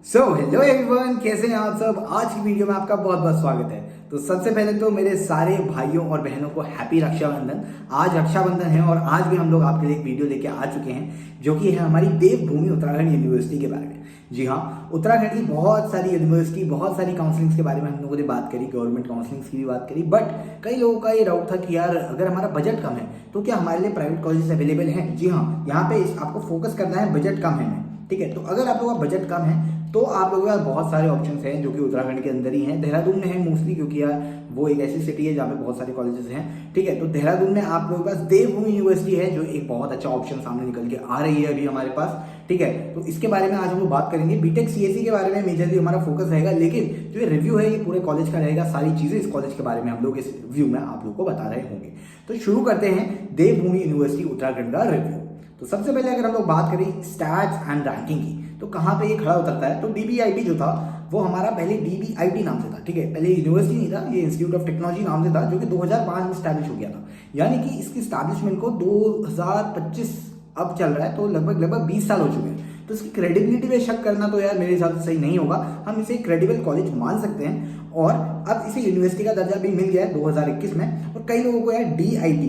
Hello everyone, कैसे हैं आप सब। आज की वीडियो में आपका बहुत बहुत स्वागत है। तो सबसे पहले तो मेरे सारे भाइयों और बहनों को हैप्पी रक्षाबंधन। आज रक्षाबंधन है और आज भी हम लोग आपके लिए एक वीडियो लेके आ चुके हैं जो कि है हमारी देवभूमि उत्तराखंड यूनिवर्सिटी के बारे में। जी हाँ, उत्तराखंड की बहुत सारी यूनिवर्सिटी, बहुत सारी काउंसलिंग्स के बारे में हम लोगों ने बात करी, गवर्नमेंट काउंसलिंग्स की भी बात करी। बट कई लोगों का ये डाउट था कि यार अगर हमारा बजट कम है तो क्या हमारे लिए प्राइवेट कॉलेजेस अवेलेबल हैं। जी हाँ, यहाँ पे आपको फोकस करना है बजट कम है में। ठीक है, तो अगर आप लोगों का बजट कम है तो आप लोगों के पास बहुत सारे ऑप्शंस हैं जो कि उत्तराखंड के अंदर ही हैं। देहरादून में है मोस्टली, क्योंकि यार वो एक ऐसी सिटी है जहाँ पे बहुत सारे कॉलेजेस हैं। ठीक है, तो देहरादून में आप लोगों के पास देवभूमि यूनिवर्सिटी है जो एक बहुत अच्छा ऑप्शन सामने निकल के आ रही है अभी हमारे पास। ठीक है, तो इसके बारे में आज हम लोग बात करेंगे। बीटेक सीएससी के बारे में मेजरली हमारा फोकस रहेगा, लेकिन जो ये रिव्यू है ये पूरे कॉलेज का रहेगा। सारी चीजें इस कॉलेज के बारे में हम लोग इस रिव्यू में आप लोग को बता रहे होंगे। तो शुरू करते हैं देवभूमि यूनिवर्सिटी उत्तराखंड का रिव्यू। तो सबसे पहले अगर हम लोग बात करें स्टैट्स एंड रैंकिंग की, तो कहाँ पे ये खड़ा उतरता है। तो डीबीआईटी जो था वो हमारा पहले डीबीआईटी नाम से था। ठीक है, पहले यूनिवर्सिटी नहीं था, ये इंस्टीट्यूट ऑफ टेक्नोलॉजी नाम से था, जो कि 2005 में स्टैब्लिश हो गया था। यानी कि इसकी स्टैब्लिशमेंट को 2025 अब चल रहा है, तो लगभग 20 साल हो चुके हैं। तो इसकी क्रेडिबिलिटी पे शक करना तो यार मेरे हिसाब से सही नहीं होगा। हम इसे क्रेडिबल कॉलेज मान सकते हैं और अब इसे यूनिवर्सिटी का दर्जा भी मिल गया है 2021 में। और कई लोगों को यार DIT,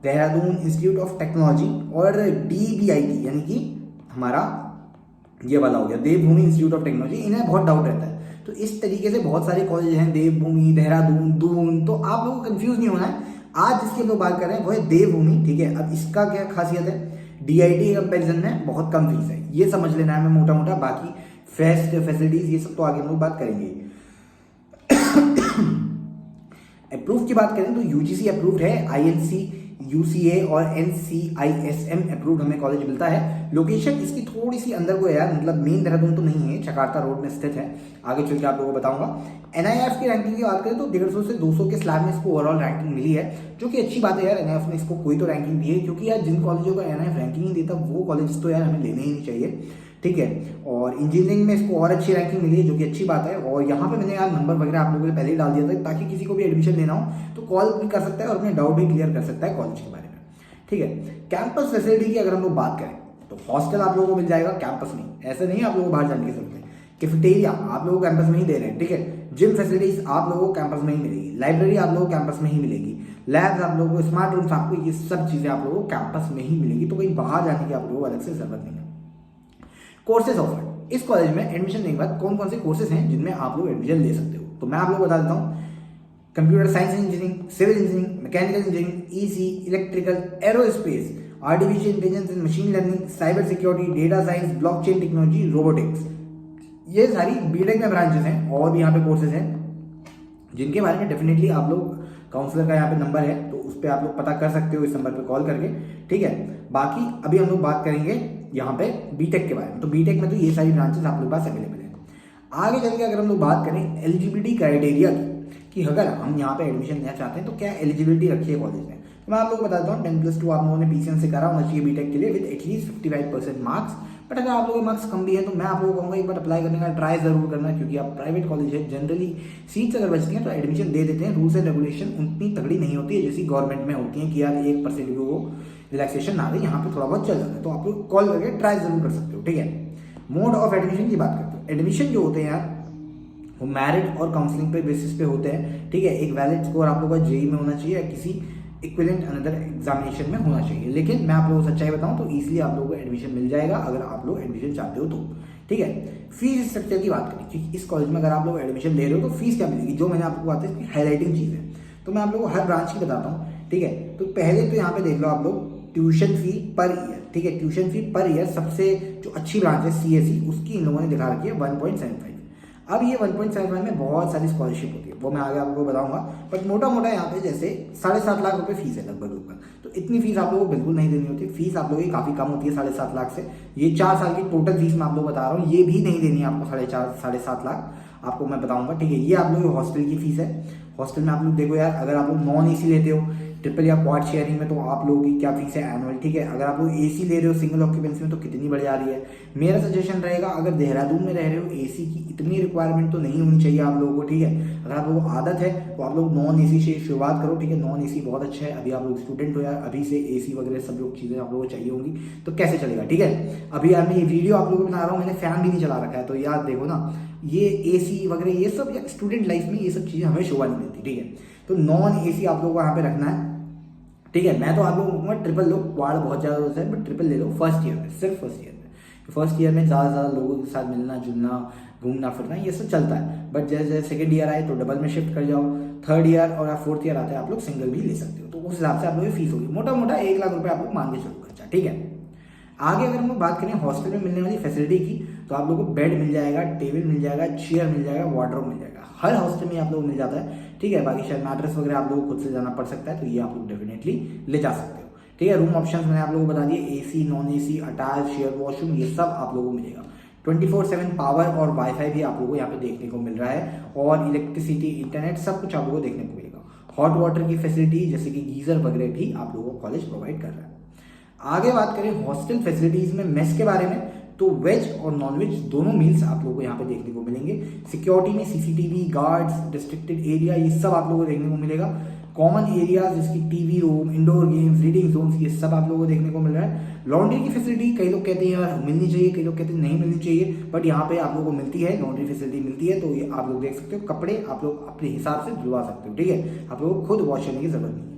Dehradun institute of technology, और डीबीआईटी यानी कि हमारा ये वाला हो गया देवभूमि इंस्टीट्यूट ऑफ टेक्नोलॉजी, इन्हें बहुत डाउट रहता है। तो इस तरीके से बहुत सारे कॉलेज हैं, देवभूमि, देहरादून, दून। तो आप लोगों को कंफ्यूज नहीं होना है। आज जिसकी हम लोग बात कर रहे हैं वो है देवभूमि। ठीक है, अब इसका क्या खासियत है, डीआईटी के कंपेरिजन में बहुत कम फीस है, ये समझ लेना है हमें मोटा मोटा। बाकी फेस्ट फैसिलिटीज ये सब तो आगे हम लोग बात करेंगे। अप्रूव की बात करें तो यूजीसी अप्रूव्ड है, आईएनसी, यूसीए और एनसीआईएसएम अप्रूव्ड हमें कॉलेज मिलता है। लोकेशन इसकी थोड़ी सी अंदर को है यार, मतलब मेन देहरादून तो नहीं है, चकार्ता रोड में स्थित है। आगे चल के आप लोगों को बताऊंगा। एनआईएफ की रैंकिंग की बात करें तो 150 से 200 के स्लैब में इसको ओवरऑल रैंकिंग मिली है, जो कि अच्छी बात है यार। एनआईएफ ने इसको कोई तो रैंकिंग दी है, क्योंकि यार जिन कॉलेजों को एनआईएफ रैंकिंग नहीं देता वो कॉलेज तो यार हमें लेने ही नहीं चाहिए। ठीक है, और इंजीनियरिंग में इसको और अच्छी रैंकिंग मिली है, जो कि अच्छी बात है। और यहाँ पे मैंने यार नंबर वगैरह आप लोगों को पहले ही डाल दिया था, ताकि किसी को भी एडमिशन लेना हो तो कॉल भी कर सकता है और अपने डाउट भी क्लियर कर सकता है कॉलेज के बारे में। ठीक है, कैंपस फैसिलिटी की अगर हम लोग बात करें तो हॉस्टल आप लोगों को मिल जाएगा, कैंपस में। ऐसे नहीं आप लोगों को बाहर जाने की जरूरत है। कैफेटेरिया आप लोगों को कैंपस में ही दे रहे हैं। ठीक है, जिम फैसिलिटीज आप लोगों को कैंपस में ही मिलेगी, लाइब्रेरी आप लोगों को कैंपस में ही मिलेगी, लैब्स आप लोगों को, स्मार्ट रूम्स आपको, ये सब चीजें आप लोगों को कैंपस में ही मिलेगी। तो कहीं बाहर जाने की आप लोगों को अलग से जरूरत नहीं है। कोर्सेज ऑफर्ड, इस कॉलेज में एडमिशन लेने के बाद कौन कौन से कोर्सेज हैं जिनमें आप लोग एडमिशन ले सकते हो, तो मैं आप लोग को बता देता हूँ। Computer science engineering, civil engineering, mechanical engineering, EC, electrical, aerospace, artificial intelligence and machine learning, cyber security, data science, blockchain technology, robotics, ये सारी बीटेक में ब्रांचेस हैं। और भी यहाँ पे कोर्सेज हैं जिनके बारे में डेफिनेटली आप लोग, काउंसलर का यहाँ पे नंबर है तो उस पर आप लोग पता कर सकते हो, इस नंबर पे कॉल करके। ठीक है, बाकी अभी हम लोग बात करेंगे यहाँ पे बीटेक के बारे में। तो बीटेक में तो ये सारी ब्रांचेस आप लोग पास अवेलेबल है। आगे चल के अगर हम लोग बात करें एलिजिबिलिटी क्राइटेरिया की, कि अगर हम यहाँ पे एडमिशन लेना चाहते हैं तो क्या एलिजिबिलिटी रखी है कॉलेज ने, तो मैं आप लोगों को बताता हूँ। 10+2 आप लोगों ने पीसीएम से करा होना चाहिए बीटेक के लिए विद एटलीस्ट 55% मार्क्स। बट अगर आप लोगों के मार्क्स कम भी है तो मैं आप लोगों को कहूँगा एक बार अप्लाई करने का ट्राई जरूर करना, क्योंकि आप प्राइवेट कॉलेज है, जनरली सीट्स अगर बचती हैं तो एडमिशन दे देते हैं। रूल्स एंड रेगुलेशन उतनी तगड़ी नहीं होती है जैसी गवर्नमेंट में होती है कि यार 1% भी वो रिलैक्सेशन ना दे, यहाँ पे थोड़ा बहुत चल जाता है। तो आप लोग कॉल करके ट्राई जरूर कर सकते हो। ठीक है, मोड ऑफ एडमिशन की बात करते हो। एडमिशन जो होते हैं यार वो मेरिट और काउंसलिंग पे बेसिस पे होते हैं। ठीक है, एक वैलिड स्कोर आप लोगों का जेई में होना चाहिए या किसी इक्विवेलेंट अनदर एग्जामिनेशन में होना चाहिए। लेकिन मैं आप लोगों को सच्चाई बताऊं तो इजीली आप लोगों को एडमिशन मिल जाएगा अगर आप लोग एडमिशन चाहते हो तो। ठीक है, फीस स्ट्रक्चर की बात करें कि इस कॉलेज में अगर आप लोग एडमिशन ले रहे हो तो फीस क्या मिलेगी, जो मैंने आपको बात है हाईलाइटिंग चीज़ है, तो मैं आप लोगों को हर ब्रांच की बताता हूँ। ठीक है, तो पहले तो यहाँ पे देख लो आप लोग ट्यूशन फी पर ईयर। ठीक है, ट्यूशन फी पर ईयर सबसे जो अच्छी ब्रांच है सीएससी, उसकी इन लोगों ने दिखा रखी है 1.75। अब ये 1.75 में बहुत सारी स्कॉलरशिप होती है, वो मैं आगे आपको बताऊंगा। बट मोटा मोटा यहाँ पे जैसे 7.5 लाख रुपए फीस है लगभग। तो इतनी फीस आप लोगों को बिल्कुल नहीं देनी होती। फीस आप लोगों की काफ़ी कम होती है 7.5 लाख से। ये 4 साल की टोटल फीस मैं आप लोग बता रहा हूँ, ये भी नहीं देनी है आपको 4.5-7.5 लाख, आपको मैं बताऊंगा। ठीक है, ये आप लोग हॉस्टल की फीस है। हॉस्टल में आप लोग देखो यार, अगर आप लोग नॉन एसी लेते हो ट्रिपल या क्वाड शेयरिंग में तो आप लोगों की क्या फीस है एनुअल, ठीक है। अगर आप लोग एसी ले रहे हो सिंगल ऑक्यूपेंसी में तो कितनी बढ़ जा रही है। मेरा सजेशन रहेगा, अगर देहरादून में रह रहे हो एसी की इतनी रिक्वायरमेंट तो नहीं होनी चाहिए आप लोगों को, ठीक है। अगर आप लोगों को आदत है तो आप लोग नॉन एसी से शुरुआत करो, ठीक है। नॉन एसी बहुत अच्छा है, अभी आप लोग स्टूडेंट हो यार, अभी से एसी वगैरह सब लोग चीज़ें आप लोगों को चाहिए होंगी तो कैसे चलेगा, ठीक है। अभी यार मैं ये वीडियो आप लोगों को बना रहा हूँ, मैंने फैन भी नहीं चला रखा है, तो यार देखो ना, ये एसी वगैरह ये सब स्टूडेंट लाइफ में ये सब चीज़ें हमें शोभा नहीं मिलती, ठीक है। तो नॉन एसी आप लोगों को यहाँ पे रखना है, ठीक है। मैं तो आप लोगों को कहूँगा ट्रिपल लो, क्वाड बहुत ज़्यादा होता है बट ट्रिपल ले लो फर्स्ट ईयर में, सिर्फ फर्स्ट ईयर में। फर्स्ट ईयर में ज़्यादा से ज़्यादा लोगों के साथ मिलना जुलना, घूमना फिरना ये सब चलता है, बट जैसे जैसे सेकेंड ईयर आए तो डबल में शिफ्ट कर जाओ, थर्ड ईयर और फोर्थ ईयर आता है आप लोग सिंगल भी ले सकते हो। तो उस हिसाब से आप लोगों की फीस होगी मोटा मोटा 1 लाख रुपये आप लोग मान के चलो खर्चा, ठीक है। आगे अगर हम लोग बात करें हॉस्टल में मिलने वाली फैसिलिटी की, तो आप लोगों को बेड मिल जाएगा, टेबल मिल जाएगा, चेयर मिल जाएगा, वार्डरोब मिल जाएगा, हर हॉस्टल में आप लोगों को मिल जाता है, ठीक है। बाकी शायद मैट्रेस वगैरह आप लोगों को खुद से जाना पड़ सकता है, तो ये आप लोग डेफिनेटली ले जा सकते हो, ठीक है। रूम ऑप्शंस मैंने आप लोगों को बता दिए, AC, non AC, attach, share washroom, ये सब आप लोगों को मिलेगा। 24/7 पावर और वाईफाई भी आप लोगों को यहाँ पे देखने को मिल रहा है, और इलेक्ट्रिसिटी, इंटरनेट सब कुछ आप लोगों को देखने को मिलेगा। हॉट वाटर की फैसिलिटी जैसे कि गीजर वगैरह भी आप लोगों को कॉलेज प्रोवाइड कर रहा है। आगे बात करें हॉस्टल फैसिलिटीज में मेस के बारे में, तो वेज और नॉन वेज दोनों मील्स आप लोगों को यहाँ पे देखने को मिलेंगे। सिक्योरिटी में सीसीटीवी, गार्ड्स, रिस्ट्रिक्टेड एरिया, ये सब आप लोगों को देखने को मिलेगा। कॉमन एरियाज जिसकी TV room, indoor games, reading zones, ये सब आप लोगों को देखने को मिल रहा है। लॉन्ड्री की फैसिलिटी कई लोग कहते हैं यार मिलनी चाहिए, कई लोग कहते हैं नहीं मिलनी चाहिए, बट यहाँ पे आप लोगों को मिलती है, लॉन्ड्री फैसिलिटी मिलती है, तो ये आप लोग देख सकते हो। कपड़े आप लोग अपने हिसाब से धुलवा सकते हो, ठीक है। आप लोगों को खुद वॉश करने की जरूरत नहीं है।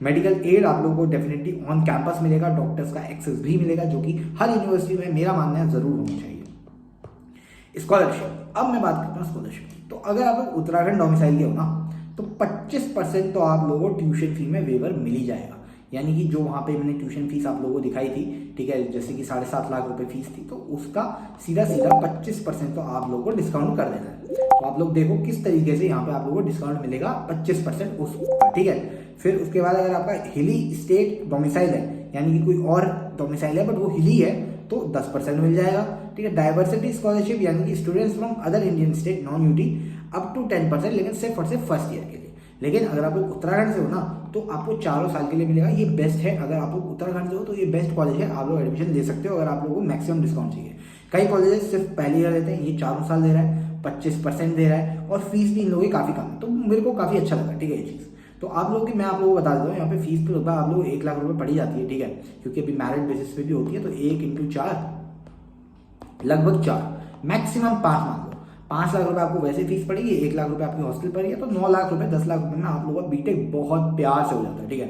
मेडिकल एड आप लोगों को डेफिनेटली ऑन कैंपस मिलेगा, डॉक्टर्स का एक्सेस भी मिलेगा, जो कि हर यूनिवर्सिटी में मेरा मानना है जरूर होना चाहिए। स्कॉलरशिप, अब मैं बात करता हूँ स्कॉलरशिप की। तो अगर आप लोग उत्तराखंड डोमिसाइल के हो ना, तो 25% तो आप लोगों को ट्यूशन फी में वेवर मिल ही जाएगा। यानी कि जो वहाँ पे मैंने ट्यूशन फीस आप लोगों को दिखाई थी, ठीक है, जैसे कि 7.5 लाख रुपए फीस थी, तो उसका सीधा सीधा 25% तो आप लोगों को डिस्काउंट कर देना है। तो आप लोग देखो किस तरीके से यहाँ पे आप लोगों को डिस्काउंट मिलेगा 25% उस, ठीक है। फिर उसके बाद अगर आपका हिली स्टेट डोमिसाइल है, यानी कि कोई और डोमिसाइल है बट वो हिली है, तो 10% मिल जाएगा, ठीक है। डाइवर्सिटी स्कॉलरशिप यानी कि students from other Indian state non UT up to 10%, लेकिन सिर्फ और सिर्फ फर्स्ट ईयर के लिए। लेकिन अगर आप लोग उत्तराखंड से हो ना, तो आपको 4 साल के लिए मिलेगा। ये बेस्ट है, अगर आप लोग उत्तराखंड से हो तो ये बेस्ट कॉलेज है, आप लोग एडमिशन ले सकते हो अगर आप लोगों को मैक्सिमम डिस्काउंट चाहिए। कई कॉलेजेस सिर्फ पहली ईयर देते हैं, ये 4 साल दे रहा है, 25% दे रहा है, और फीस भी इन लोगों की काफ़ी कम है, तो मेरे को काफ़ी अच्छा लगा, ठीक है ये चीज़। तो आप लोगों की मैं आप लोगों को बता देता हूँ, यहाँ पे फीस तो लगभग आप लोग 1 लाख रुपए पड़ी जाती है, ठीक है, क्योंकि अभी मैरिट बेसिस पे भी होती है, तो 1 × 4 लगभग 4, मैक्सिमम 5 मान लो। 5 लाख रुपए आपको वैसे फीस पड़ेगी, 1 लाख रुपए आपकी हॉस्टल पर है, तो 9 लाख रुपए 10 लाख रुपए में आप लोगों का बीटेक बहुत प्यार से हो जाता है, ठीक है।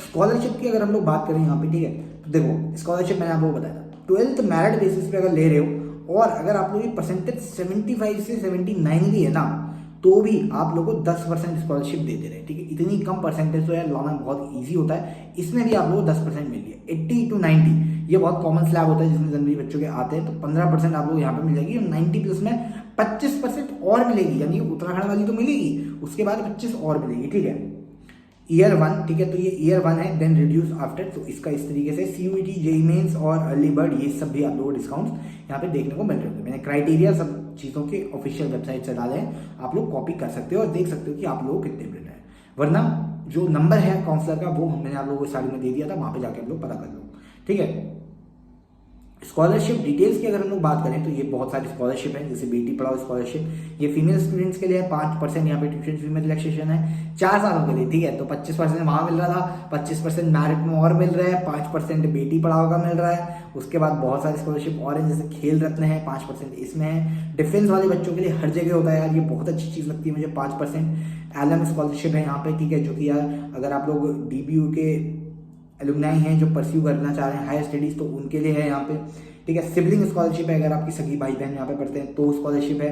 स्कॉलरशिप की अगर हम लोग बात करें यहाँ पे, ठीक है, तो देखो स्कॉलरशिप मैंने आप लोगों को बताया था 12th मेरिट बेसिस पे अगर ले रहे हो, और अगर आप लोग परसेंटेज 75 से 79 भी है ना, तो भी आप लोगों को 10% स्कॉलरशिप दे दे रहे हैं, ठीक है। इतनी कम परसेंटेज तो यार लाना बहुत ईजी होता है, इसमें भी आप लोगों को 10% मिल रही है। 80 to 90 ये बहुत कॉमन स्लैब होता है जिसमें जनरली बच्चों के आते हैं, तो 15% आप लोग यहाँ पे मिल जाएगी, 90 प्लस में 25% और मिलेगी, यानी उत्तराखंड वाली तो मिलेगी, उसके बाद 25 और मिलेगी, ठीक है। ईयर 1, ठीक है, तो ये ईयर 1 है, देन रिड्यूस आफ्टर, तो इसका इस तरीके से CUET, जेईई मेंस और अर्ली बर्ड, ये सब भी आप लोगों को डिस्काउंट यहाँ पे देखने को मिल रहे होंगे। मैंने क्राइटेरिया सब चीज़ों के ऑफिशियल वेबसाइट से डाले हैं, आप लोग कॉपी कर सकते हो और देख सकते हो कि आप लोग कितने मिल रहे हैं। वरना जो नंबर है काउंसलर का वो मैंने आप लोगों को स्टार्टिंग में दे दिया था, वहाँ पे जाके आप लोग पता कर लो, ठीक है। स्कॉलरशिप डिटेल्स की अगर हम लोग बात करें तो ये बहुत सारी स्कॉलरशिप है, जैसे बेटी पढ़ाओ स्कॉलरशिप, ये फीमेल स्टूडेंट्स के लिए है, 5% यहाँ पे ट्यूशन फी में रिलैक्सेशन है 4 सालों के लिए, ठीक है। तो 25% वहाँ मिल रहा था, 25% मैरिट में और मिल रहा है, 5% बेटी पढ़ाओ का मिल रहा है। उसके बाद बहुत सारी स्कॉलरशिप और हैं, जैसे खेल रत्न है, 5% इसमें है। डिफेंस वाले बच्चों के लिए हर जगह होता है यार, ये बहुत अच्छी चीज़ लगती है मुझे। 5% एलएम स्कॉलरशिप है यहाँ पे, ठीक है, जो कि यार अगर आप लोग DBU के एलुमनाई हैं जो परस्यू करना चाह रहे हैं हायर स्टडीज़, तो उनके लिए है यहाँ पे, ठीक है। सिबलिंग स्कॉलरशिप है, अगर आपकी सगी भाई बहन यहाँ पे पढ़ते हैं तो स्कॉलरशिप है।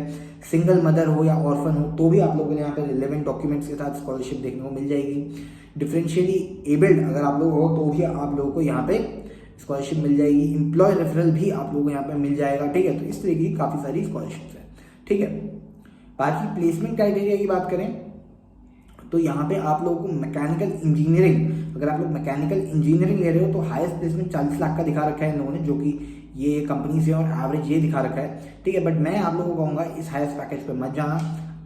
सिंगल मदर हो या ऑर्फन हो तो भी आप लोगों के लिए यहाँ पे रिलेवेंट डॉक्यूमेंट्स के साथ स्कॉलरशिप देखने को मिल जाएगी। डिफरेंशियली एबल्ड अगर आप लोग हो तो भी आप लोगों को यहाँ पे स्कॉलरशिप मिल जाएगी। एम्प्लॉय रेफरल भी आप लोगों को यहाँ पे मिल जाएगा, ठीक है। तो इस तरीके की काफ़ी सारी स्कॉलरशिप्स हैं, ठीक है। बाकी प्लेसमेंट क्राइटेरिया की बात करें तो यहाँ पे आप लोगों को मैकेनिकल इंजीनियरिंग, अगर आप लोग मैकेनिकल इंजीनियरिंग ले रहे हो तो हाईएस्ट प्लेसमेंट 40 लाख का दिखा रखा है इन लोगों ने, जो कि ये कंपनी से, और एवरेज ये दिखा रखा है, ठीक है। बट मैं आप लोगों को कहूँगा इस हाईएस्ट पैकेज पे मत जाना।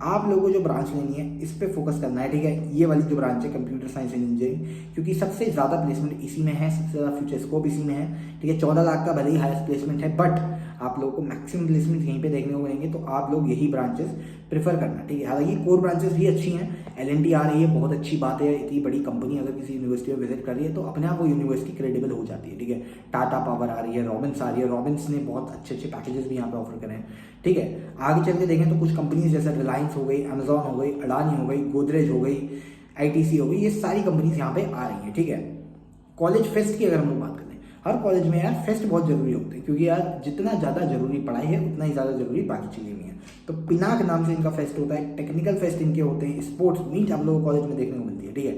आप लोगों को जो ब्रांच लेनी है इस पे फोकस करना है, ठीक है। ये वाली जो ब्रांच है कंप्यूटर साइंस एंड इंजीनियरिंग, क्योंकि सबसे ज़्यादा प्लेसमेंट इसी में है, सबसे ज़्यादा फ्यूचर स्कोप इसी में है, ठीक है। 14 लाख का भले ही हाईएस्ट प्लेसमेंट है, बट आप लोगों को मैक्सिमम प्लेसमेंट यहीं पे देखने को मिलेंगे, तो आप लोग यही ब्रांचेस प्रेफर करना, ठीक है। हालांकि कोर ब्रांचेस भी अच्छी हैं, LNT आ रही है, बहुत अच्छी बात है। इतनी बड़ी कंपनी अगर किसी यूनिवर्सिटी में विजिट कर रही है तो अपने आप वो यूनिवर्सिटी क्रेडिबल हो जाती है, ठीक है। टाटा पावर आ रही है, रॉबिन्स आ रही है, रॉबिन्स ने बहुत अच्छे अच्छे पैकेजेस भी यहाँ पे ऑफर करे हैं, ठीक है। आगे चल के देखें तो कुछ कंपनीज जैसे रिलायंस हो गई, अमेजॉन हो गई, अडानी हो गई, गोदरेज हो गई, ITC हो गई, ये सारी कंपनीज यहाँ पे आ रही हैं, ठीक है। कॉलेज फेस्ट की अगर हम लोग बात करें, हर कॉलेज में यार फेस्ट बहुत जरूरी होते हैं, क्योंकि यार जितना ज़्यादा जरूरी पढ़ाई है उतना ही ज़्यादा जरूरी बाकी चीज़ें भी हैं। तो पिनाक नाम से इनका फेस्ट होता है, टेक्निकल फेस्ट इनके होते हैं, स्पोर्ट्स मीट आप लोगों को कॉलेज में देखने को मिलती है, ठीक है।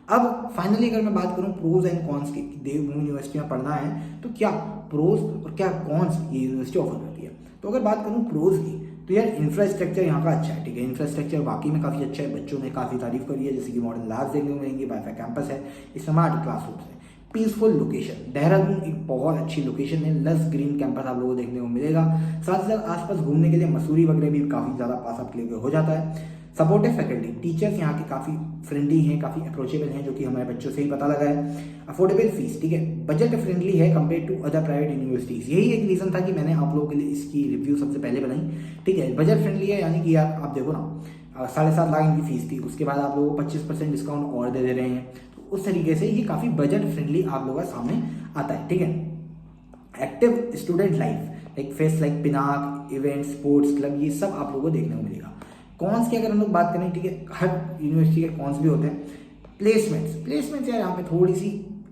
अब फाइनली अगर मैं बात करूं प्रोज एंड कॉन्स की, देवभूमि यूनिवर्सिटी में पढ़ना है तो क्या प्रोज और क्या कॉन्स ये यूनिवर्सिटी ऑफर करती है। तो अगर बात करूं प्रोज की, तो यार इंफ्रास्ट्रक्चर यहाँ का अच्छा है, ठीक है। इंफ्रास्ट्रक्चर वाकई में काफ़ी अच्छा है, बच्चों ने काफ़ी तारीफ करी है, जैसे कि मॉडर्न लैब्स देखने को मिलेंगे, वाईफाई कैंपस है, स्मार्ट क्लासरूम्स है, पीसफुल लोकेशन। देहरादून एक बहुत अच्छी लोकेशन है, लस ग्रीन कैंपस आप लोगों को देखने को मिलेगा। साथ ही साथ आसपास घूमने के लिए मसूरी वगैरह भी काफ़ी ज़्यादा पास आपके लिए हो जाता है। सपोर्टिव फैकल्टी, टीचर्स यहाँ के काफ़ी फ्रेंडली हैं, काफ़ी अप्रोचेबल हैं, जो कि हमारे बच्चों से ही पता लगा है। अफोर्डेबल फीस, ठीक है, बजट फ्रेंडली है compare to other private universities. यही एक रीज़न था कि मैंने आप लोगों के लिए इसकी रिव्यू सबसे पहले बनाई, ठीक है। बजट फ्रेंडली है, यानी कि यार आप देखो ना, 7.5 लाख इनकी फीस थी, उसके बाद आप लोगों को 25% डिस्काउंट और दे रहे हैं, तो उस तरीके से ये काफ़ी बजट फ्रेंडली आप लोगों के सामने आता है, ठीक है। Active student life, like fest like Pinaak, event, sports club, ये सब आप लोगों को देखने को मिलेगा। कॉन्स की अगर हम लोग बात करें, ठीक है, हर यूनिवर्सिटी के कॉन्स भी होते हैं। प्लेसमेंट्स यार यहाँ पे थोड़ी सी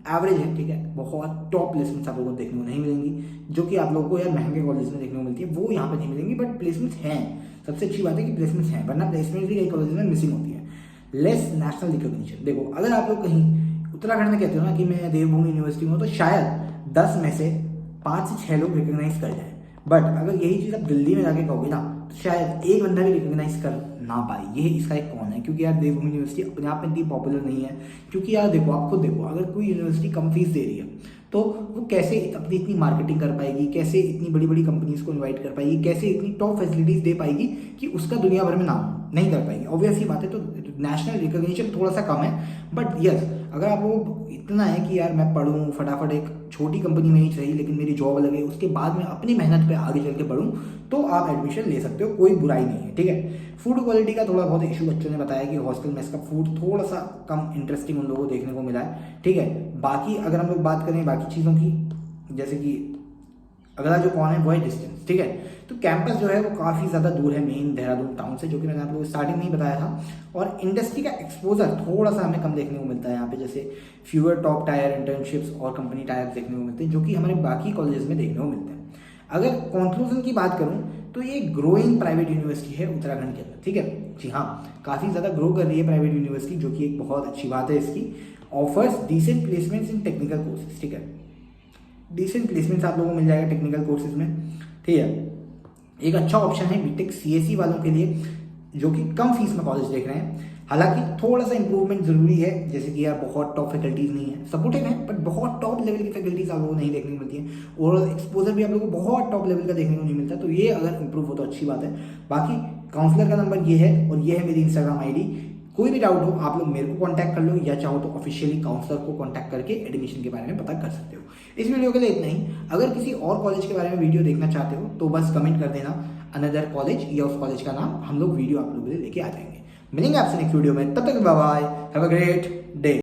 एवरेज है, ठीक है। बहुत टॉप प्लेसमेंट्स आप लोगों को देखने को नहीं मिलेंगी, जो कि आप लोगों को यार महंगे कॉलेज में देखने को मिलती है, वो यहाँ पे नहीं मिलेंगी, बट प्लेसमेंट्स हैं। सबसे अच्छी बात है कि प्लेसमेंट्स हैं, वरना प्लेसमेंट्स भी कई कॉलेज में मिसिंग होती है। लेस नेशनल रिकॉग्निशन, देखो अगर आप लोग कहीं उत्तराखंड में कहते हो ना कि मैं देवभूमि यूनिवर्सिटी में हूँ, तो शायद 10 में से 5 से 6 लोग रिकॉग्नाइज कर जाए, बट अगर यही चीज़ आप दिल्ली में जाके कहोगे ना, तो शायद एक बंदा भी रिकॉग्नाइज कर ना पाए। ये इसका एक कौन है, क्योंकि यार देवभूमि यूनिवर्सिटी अपने आप में इतनी पॉपुलर नहीं है। क्योंकि यार देखो, आप खुद देखो, अगर कोई यूनिवर्सिटी कम फीस दे रही है तो वो कैसे अपनी इतनी मार्केटिंग कर पाएगी, कैसे इतनी बड़ी बड़ी कंपनीज को इनवाइट कर पाएगी, कैसे इतनी टॉप फैसिलिटीज दे पाएगी कि उसका दुनिया भर में नाम नहीं कर पाएगी। ऑब्वियस ही बात है, तो नेशनल रिकॉग्निशन थोड़ा सा कम है, बट यस अगर आपको इतना है कि यार मैं पढ़ूँ फटाफट, एक छोटी कंपनी में ही सही लेकिन मेरी जॉब लगे, उसके बाद में अपनी मेहनत पे आगे चल के बढ़ूँ, तो आप एडमिशन ले सकते हो, कोई बुराई नहीं है, ठीक है। फूड क्वालिटी का थोड़ा बहुत इशू बच्चों ने बताया कि हॉस्टल में इसका फूड थोड़ा सा कम इंटरेस्टिंग उन लोगों को देखने को मिला है, ठीक है। बाकी अगर हम लोग बात करें बाकी चीज़ों की, जैसे कि अगला जो कौन है वो है डिस्टेंस, ठीक है। तो कैंपस जो है वो काफ़ी ज़्यादा दूर है मेन देहरादून टाउन से, जो कि मैंने आप लोगों को स्टार्टिंग में ही बताया था। और इंडस्ट्री का एक्सपोजर थोड़ा सा हमें कम देखने को मिलता है यहाँ पे, जैसे फ्यूअर टॉप टायर इंटर्नशिप्स और कंपनी टायर देखने को मिलते हैं, जो कि हमारे बाकी कॉलेजेस में देखने को मिलते हैं। अगर कंक्लूजन की बात करूँ तो ये ग्रोइंग प्राइवेट यूनिवर्सिटी है उत्तराखंड के अंदर, ठीक है। जी हाँ, काफ़ी ज़्यादा ग्रो कर रही है प्राइवेट यूनिवर्सिटी, जो कि एक बहुत अच्छी बात है इसकी। Offers decent placements in technical courses, ठीक है। डिसेंट प्लेसमेंट्स आप लोगों को मिल जाएगा टेक्निकल कोर्सेज में, ठीक है। एक अच्छा ऑप्शन है बीटेक CSE वालों के लिए, जो कि कम फीस में कॉलेज देख रहे हैं। हालांकि थोड़ा सा इंप्रूवमेंट जरूरी है, जैसे कि यार बहुत टॉप फैकल्टीज नहीं है, सपोर्टिव है बट बहुत टॉप लेवल की फैकल्टीज आप लोगों को नहीं देखने को मिलती है। ओवरऑल एक्सपोजर भी आप लोगों को बहुत टॉप लेवल का देखने को नहीं मिलता, तो ये अगर इंप्रूव हो तो अच्छी बात है। बाकी काउंसलर का नंबर ये है, और ये है मेरी इंस्टाग्राम ID। कोई भी डाउट हो आप लोग मेरे को कांटेक्ट कर लो, या चाहो तो ऑफिशियली काउंसलर को कांटेक्ट करके एडमिशन के बारे में पता कर सकते हो। इस वीडियो के लिए इतना ही। अगर किसी और कॉलेज के बारे में वीडियो देखना चाहते हो तो बस कमेंट कर देना अनदर कॉलेज या उस कॉलेज का नाम, हम लोग वीडियो आप लोगों के लिए लेके आ जाएंगे। मिलेंगे आपसे नेक्स्ट वीडियो में, तब तक bye bye, have a great day.